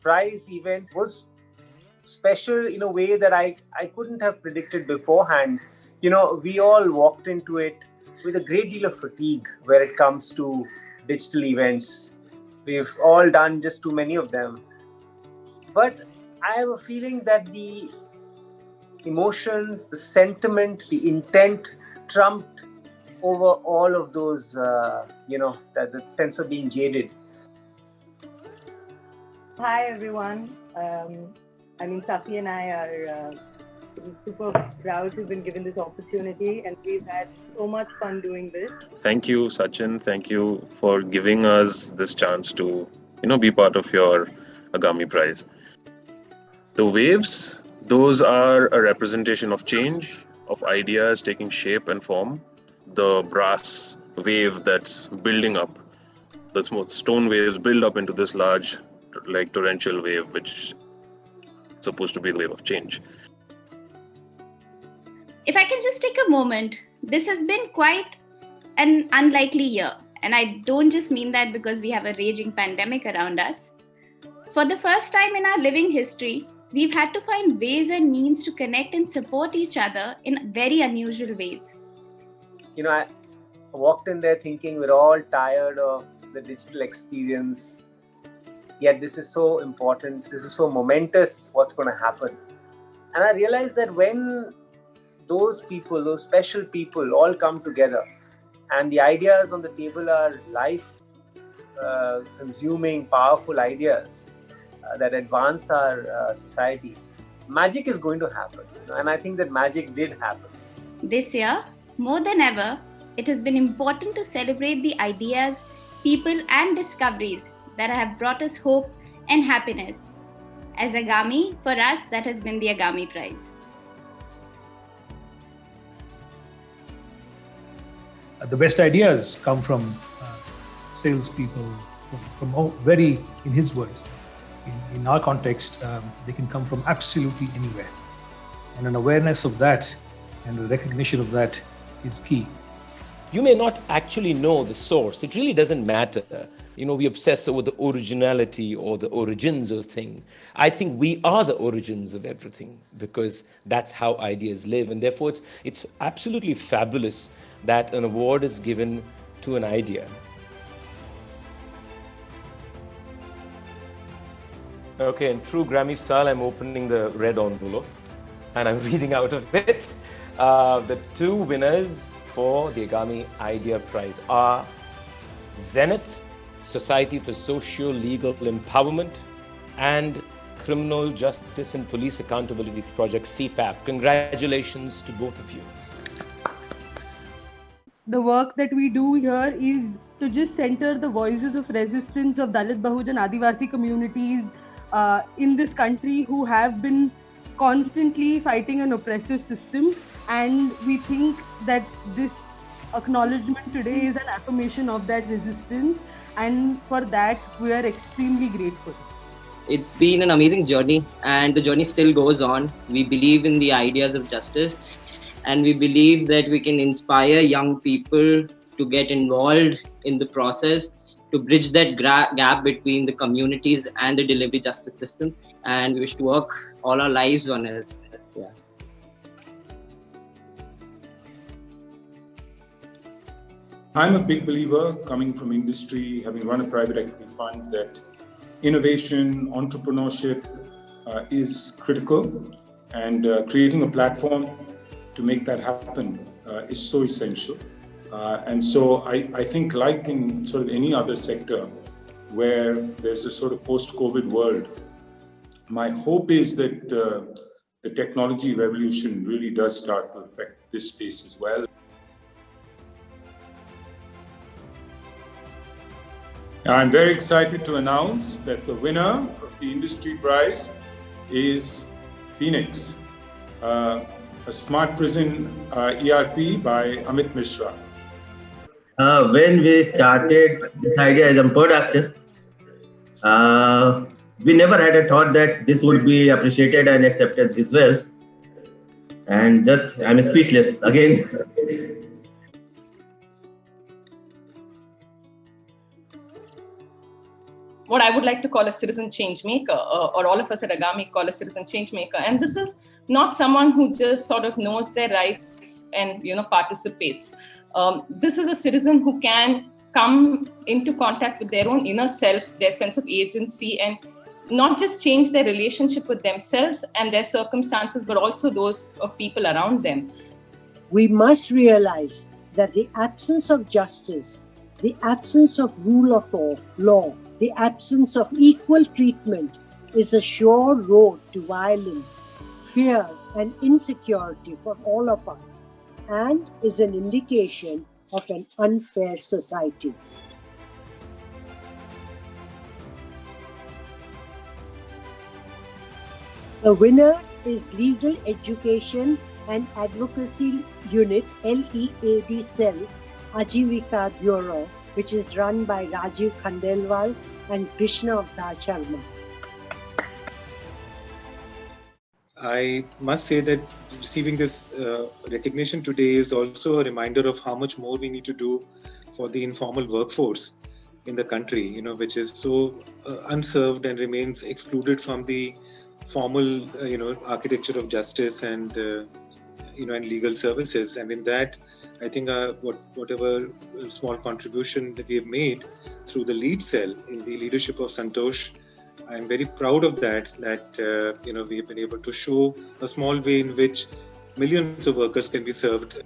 Prize event was special in a way that I couldn't have predicted beforehand. We all walked into it with a great deal of fatigue where it comes to digital events. We've all done just too many of them. But I have a feeling that the emotions, the sentiment, the intent trumped over all of those, that the sense of being jaded. Hi, everyone. Safi and I are super proud to have been given this opportunity, and we've had so much fun doing this. Thank you, Sachin. Thank you for giving us this chance to, be part of your Agami Prize. The waves, those are a representation of change, of ideas taking shape and form. The brass wave that's building up, the smooth stone waves build up into this large, like torrential wave, which is supposed to be the wave of change. If I can just take a moment, this has been quite an unlikely year. And I don't just mean that because we have a raging pandemic around us. For the first time in our living history, we've had to find ways and means to connect and support each other in very unusual ways. I walked in there thinking we're all tired of the digital experience. Yet this is so important, this is so momentous, what's going to happen. And I realized that when those people, those special people all come together and the ideas on the table are life-consuming, powerful ideas that advance our society, magic is going to happen. And I think that magic did happen. This year, more than ever, it has been important to celebrate the ideas, people, and discoveries that have brought us hope and happiness. As Agami, for us, that has been the Agami Prize. The best ideas come from salespeople, from very, in his words, in our context, they can come from absolutely anywhere. And an awareness of that and a recognition of that is key. You may not actually know the source. It really doesn't matter. We obsess over the originality or the origins of things. I think we are the origins of everything because that's how ideas live. And therefore, it's absolutely fabulous that an award is given to an idea. Okay, in true Grammy style, I'm opening the red envelope and I'm reading out of it. The two winners for the Agami Idea Prize are Zenith, Society for Socio-Legal Empowerment, and Criminal Justice and Police Accountability Project, CPAP. Congratulations to both of you. The work that we do here is to just center the voices of resistance of Dalit, Bahujan, Adivasi communities in this country who have been constantly fighting an oppressive system. And we think that this acknowledgement today is an affirmation of that resistance. And for that, we are extremely grateful. It's been an amazing journey and the journey still goes on. We believe in the ideas of justice and we believe that we can inspire young people to get involved in the process, to bridge that gap between the communities and the delivery justice systems. And we wish to work all our lives on it. Yeah. I'm a big believer, coming from industry, having run a private equity fund, that innovation, entrepreneurship is critical, and creating a platform to make that happen is so essential. And so I think, like in sort of any other sector where there's a sort of post-COVID world, my hope is that the technology revolution really does start to affect this space as well. I'm very excited to announce that the winner of the industry prize is Phoenix, a smart prison ERP by Amit Mishra. When we started this idea as a product, we never had a thought that this would be appreciated and accepted this well. And just, I'm speechless again. what I would like to call a citizen change maker, or all of us at Agami call a citizen change maker. And this is not someone who just sort of knows their rights and participates. This is a citizen who can come into contact with their own inner self, their sense of agency, and not just change their relationship with themselves and their circumstances, but also those of people around them. We must realize that the absence of justice, the absence of rule of law, the absence of equal treatment is a sure road to violence, fear, and insecurity for all of us, and is an indication of an unfair society. The winner is Legal Education and Advocacy Unit LEAD Cell, Ajivika Bureau, which is run by Rajiv Khandelwal and Krishna Avtar Sharma. I must say that receiving this recognition today is also a reminder of how much more we need to do for the informal workforce in the country, which is so unserved and remains excluded from the formal, architecture of justice and and legal services. And in that, I think whatever small contribution that we have made through the lead cell in the leadership of Santosh, I'm very proud of that we have been able to show a small way in which millions of workers can be served.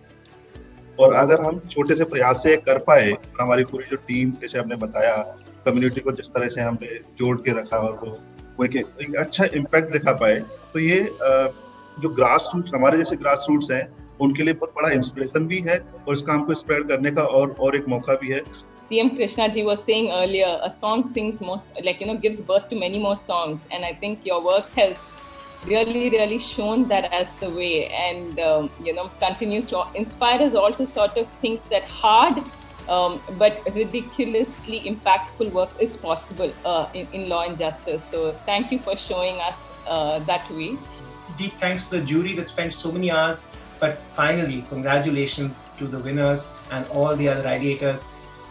और अगर हम छोटे से प्रयास से कर पाए, हमारी पूरी जो टीम, जैसे आपने बताया, कम्युनिटी को जिस तरह से हमने जोड़ के रखा और वो एक अच्छा इम्पैक्ट दिखा पाए, तो ये जो ग्रास रूट्स, हमारे जैसे ग्रास रूट्स हैं, उनके लिए बहुत बड़ा इंस्पिरेशन भी है और इस काम को स्प्रेड करने का और एक मौका भी है. PM Krishna ji was saying earlier, a song sings most, gives birth to many more songs. And I think your work has really, really shown that as the way, and, continues to inspire us all to sort of think that hard, but ridiculously impactful work is possible in law and justice. So thank you for showing us that way. Deep thanks to the jury that spent so many hours. But finally, congratulations to the winners and all the other ideators.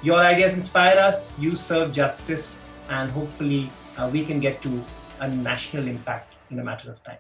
Your ideas inspire us, you serve justice, and hopefully we can get to a national impact in a matter of time.